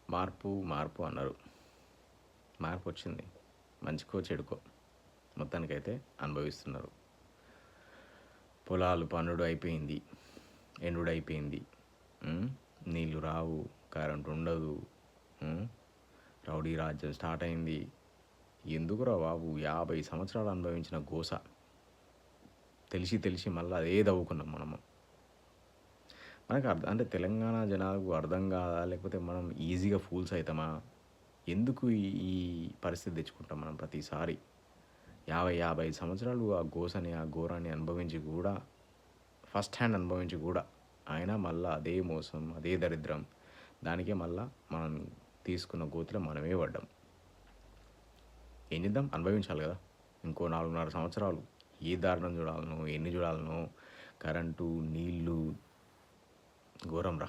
మార్పు మార్పు అన్నారు. మార్పు వచ్చింది. మంచికో చెడుకో మొత్తానికైతే అనుభవిస్తున్నారు. పొలాలు పన్నుడు అయిపోయింది, ఎండుడు అయిపోయింది, నీళ్ళు రావు, కరెంట్ ఉండదు, రౌడీ రాజ్యం స్టార్ట్ అయింది. ఎందుకురా బాబు 50 సంవత్సరాలు అనుభవించిన గోస తెలిసి తెలిసి మళ్ళీ అదే తవ్వుకున్నాం మనము. మనకు అంటే తెలంగాణ జనాలకు అర్థం కాదా, లేకపోతే మనం ఈజీగా ఫూల్స్ అవుతామా? ఎందుకు ఈ పరిస్థితి తెచ్చుకుంటాం మనం ప్రతిసారి? 50 సంవత్సరాలు ఆ గోసని ఆ ఘోరాన్ని అనుభవించి కూడా, ఫస్ట్ హ్యాండ్ అనుభవించి కూడా అయినా మళ్ళీ అదే మోసం, అదే దరిద్రం, దానికే మళ్ళీ మనం తీసుకున్న గోతిలో మనమే పడ్డాం. ఏం చేద్దాం, అనుభవించాలి కదా. ఇంకో 4.5 సంవత్సరాలు ఏ దారుణం చూడాలనో, ఎన్ని చూడాలనో, కరెంటు, నీళ్ళు, ఘోరం రా.